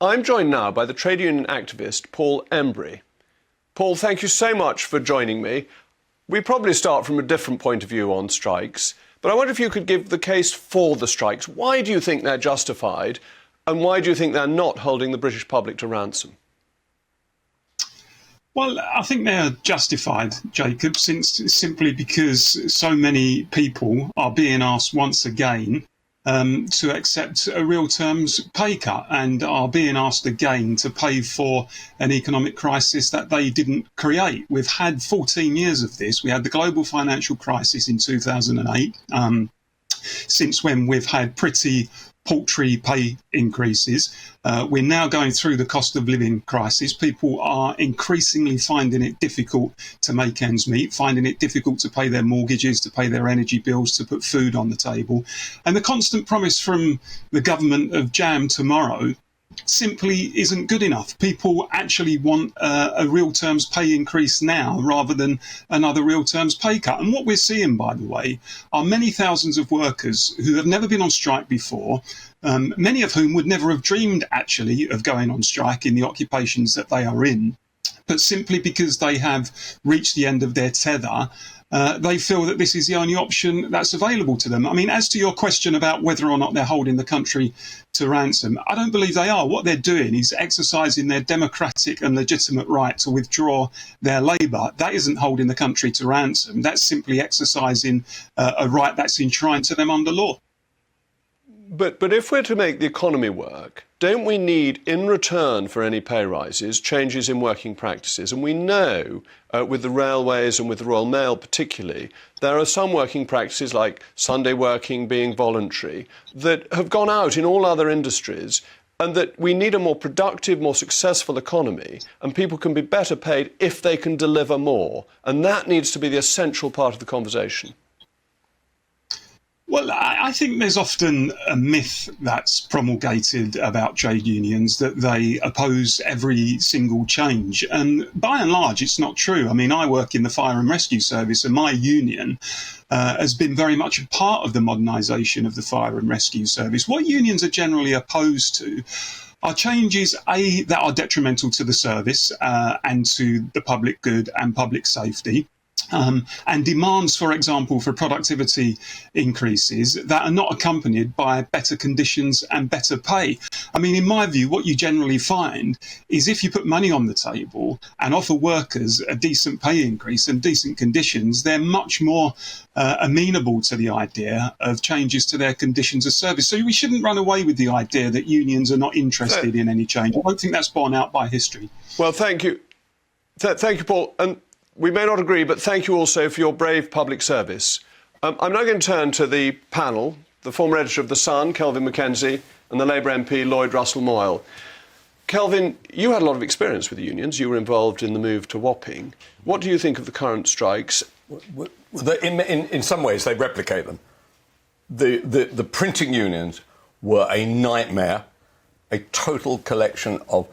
I'm joined now by the trade union activist Paul Embery. Paul, thank you so much for joining me. We probably start from a different point of view on strikes, but I wonder if you could give the case for the strikes. Why do you think they're justified, and why do you think they're not holding the British public to ransom? Well, I think they're justified, Jacob, simply because so many people are being asked once again to accept a real terms pay cut and are being asked again to pay for an economic crisis that they didn't create. We've had 14 years of this. We had the global financial crisis in 2008, since when we've had pretty paltry pay increases. We're now going through the cost of living crisis. People are increasingly finding it difficult to make ends meet, finding it difficult to pay their mortgages, to pay their energy bills, to put food on the table. And the constant promise from the government of jam tomorrow simply isn't good enough. People actually want a real terms pay increase now rather than another real terms pay cut. And what we're seeing, by the way, are many thousands of workers who have never been on strike before, many of whom would never have dreamed actually of going on strike in the occupations that they are in. But simply because they have reached the end of their tether, they feel that this is the only option that's available to them. I mean, as to your question about whether or not they're holding the country to ransom, I don't believe they are. What they're doing is exercising their democratic and legitimate right to withdraw their labour. That isn't holding the country to ransom. That's simply exercising a right that's enshrined to them under law. But if we're to make the economy work, don't we need, in return for any pay rises, changes in working practices? And we know, with the railways and with the Royal Mail particularly, there are some working practices like Sunday working being voluntary that have gone out in all other industries, and that we need a more productive, more successful economy, and people can be better paid if they can deliver more. And that needs to be the essential part of the conversation. Well, I think there's often a myth that's promulgated about trade unions that they oppose every single change. And by and large, it's not true. I mean, I work in the fire and rescue service, and my union has been very much a part of the modernisation of the fire and rescue service. What unions are generally opposed to are changes, that are detrimental to the service and to the public good and public safety. And demands, for example, for productivity increases that are not accompanied by better conditions and better pay. I mean, in my view, what you generally find is if you put money on the table and offer workers a decent pay increase and decent conditions, they're much more amenable to the idea of changes to their conditions of service. So we shouldn't run away with the idea that unions are not interested in any change. I don't think that's borne out by history. Well, thank you. Thank you, Paul. And we may not agree, but thank you also for your brave public service. I'm now going to turn to the panel, the former editor of The Sun, Kelvin Mackenzie, and the Labour MP, Lloyd Russel-Moyle. Kelvin, you had a lot of experience with the unions. You were involved in the move to Wapping. What do you think of the current strikes? In some ways, they replicate them. The printing unions were a nightmare, a total collection of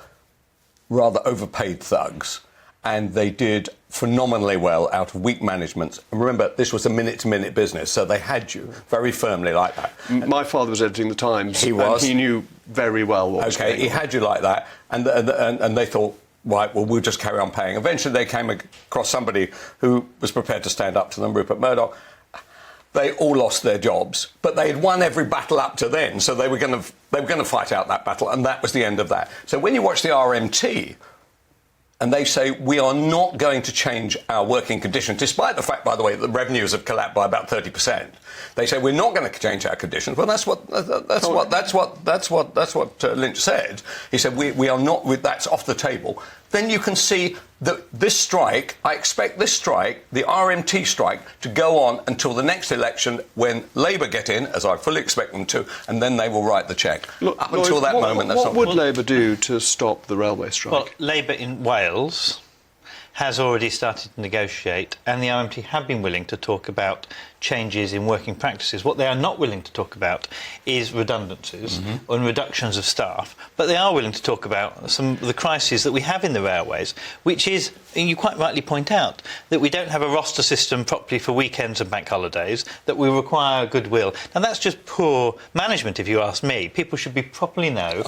rather overpaid thugs. And they did phenomenally well out of weak management. And remember, this was a minute-to-minute business, so they had you very firmly like that. My father was editing the Times. He was. And he knew very well what was going on. He had you like that, and they thought, right, well, we'll just carry on paying. Eventually, they came across somebody who was prepared to stand up to them, Rupert Murdoch. They all lost their jobs, but they had won every battle up to then, so they were going to fight out that battle, and that was the end of that. So when you watch the RMT, and they say, we are not going to change our working conditions, despite the fact, by the way, that the revenues have collapsed by about 30%. They say, we're not going to change our conditions. Well, that's what Lynch said. He said, we are not, that's off the table. Then you can see that this strike, I expect this strike, the RMT strike, to go on until the next election when Labour get in, as I fully expect them to, and then they will write the cheque. Look, up until that moment, that's not... What would Labour do to stop the railway strike? Well, Labour in Wales has already started to negotiate, and the RMT have been willing to talk about changes in working practices. What they are not willing to talk about is redundancies and reductions of staff, but they are willing to talk about some of the crises that we have in the railways, which is, and you quite rightly point out, that we don't have a roster system properly for weekends and bank holidays, that we require goodwill. Now, that's just poor management, if you ask me. People should be properly know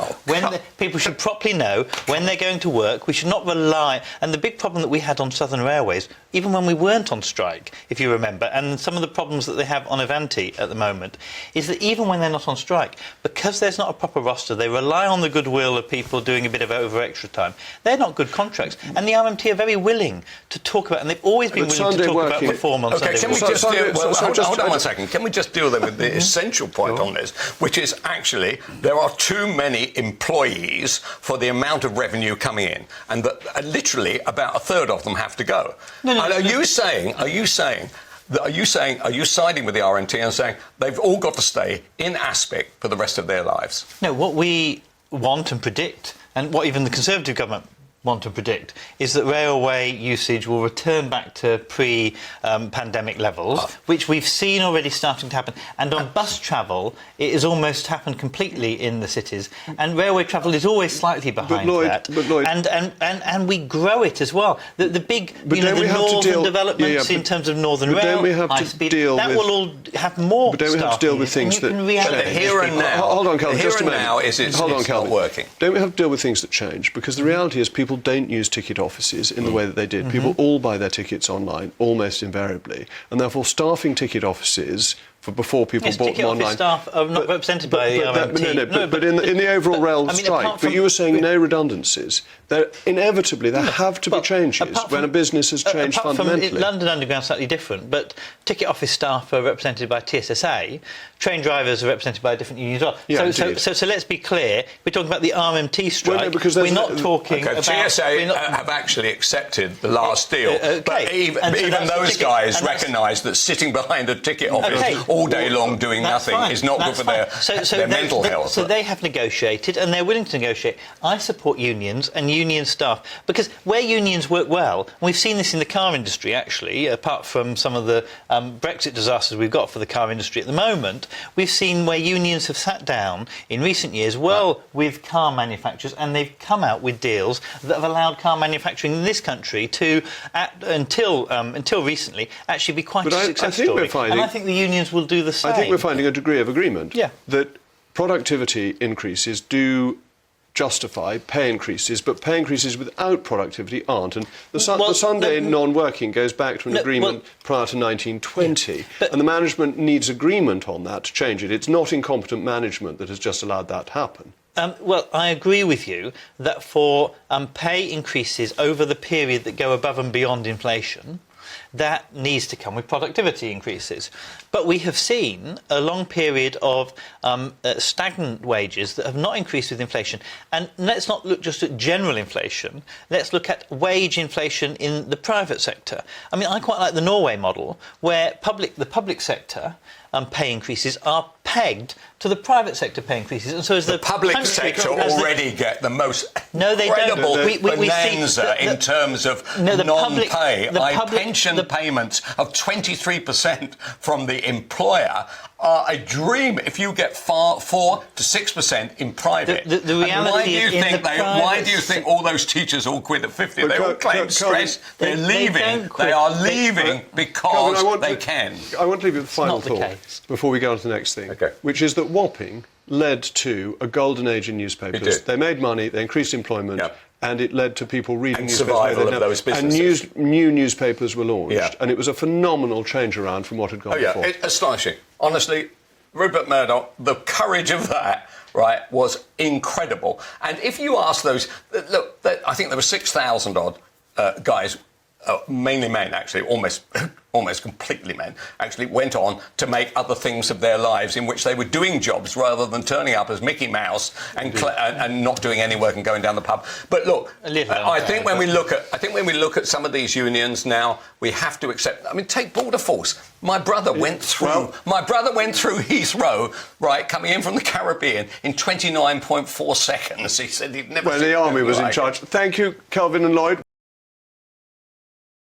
people should properly know when they're going to work. We should not rely. And the big problem that we had on Southern Railways, even when we weren't on strike, if you remember, and some of the problems that they have on Avanti at the moment, is that even when they're not on strike, because there's not a proper roster, they rely on the goodwill of people doing a bit of over extra time. They're not good contracts, and the RMT are very willing to talk about, and they've always been willing to talk about reform on Sunday. Can we just hold on one second? Can we just deal with the essential point on this, which is actually there are too many employees for the amount of revenue coming in, and that literally about a third of them have to go. Are you siding with the RMT and saying they've all got to stay in aspect for the rest of their lives? No, what we want and predict, and what even the Conservative government want to predict, is that railway usage will return back to pre-pandemic levels, which we've seen already starting to happen. And on bus travel, it has almost happened completely in the cities. And railway travel is always slightly behind that. Lloyd, and we grow it as well. The big, the northern developments in terms of Northern Rail, high speed, that will all have more But don't we have to deal with things that here and now? Hold on, Kelvin, just a minute. Now it's not working. Don't we have to deal with things that change? Because the reality is people don't use ticket offices in the way that they did. People all buy their tickets online, almost invariably, and therefore staffing ticket offices before people bought them online. Ticket office staff are not represented by the RMT. But in the overall rail strike, but you were saying no redundancies. Inevitably, there have to be changes when a business has changed fundamentally. From London Underground, slightly different, but ticket office staff are represented by TSSA. Train drivers are represented by a different union as well. Yeah, so let's be clear. We're talking about the RMT strike. Well, no, because we're not talking about... TSA have actually accepted the last deal. But even those guys recognise that sitting behind a ticket office all day long doing nothing is not good for their mental health. So they have negotiated, and they're willing to negotiate. I support unions and union staff, because where unions work well, and we've seen this in the car industry, actually, apart from some of the Brexit disasters we've got for the car industry at the moment, we've seen where unions have sat down in recent years with car manufacturers, and they've come out with deals that have allowed car manufacturing in this country to, until recently, actually be quite a success story. And I think the unions will do the same. I think we're finding a degree of agreement that productivity increases do justify pay increases, but pay increases without productivity aren't. And the Sunday non-working goes back to an agreement prior to 1920, and the management needs agreement on that to change it. It's not incompetent management that has just allowed that to happen. Well, I agree with you that for pay increases over the period that go above and beyond inflation, that needs to come with productivity increases. But we have seen a long period of stagnant wages that have not increased with inflation. And let's not look just at general inflation. Let's look at wage inflation in the private sector. I mean, I quite like the Norway model, where the public sector pay increases are pegged to the private sector pay increases, and so as the public sector already get the most incredible bonanza in terms of non-pay. Pension payments of 23% from the employer are a dream if you get 4 to 6% in private. The reality why do you think all those teachers all quit at 50? They all claim stress. They're leaving. They are leaving because they can. I want to leave you with the final thought before we go on to the next thing, which is that Wapping led to a golden age in newspapers. They made money, they increased employment, and it led to people reading and survival of those businesses. And new newspapers were launched, and it was a phenomenal change around from what had gone before. Astonishing. Honestly, Rupert Murdoch, the courage of that, was incredible. And if you ask those, look, I think there were 6,000 odd guys, mainly men, actually, almost completely men, actually went on to make other things of their lives in which they were doing jobs rather than turning up as Mickey Mouse and not doing any work and going down the pub. But look, I think when we look at some of these unions now, we have to accept. I mean, take Border Force. My brother went through Heathrow, coming in from the Caribbean in 29.4 seconds. He said he'd never. Well, the army was in charge. Thank you, Kelvin and Lloyd.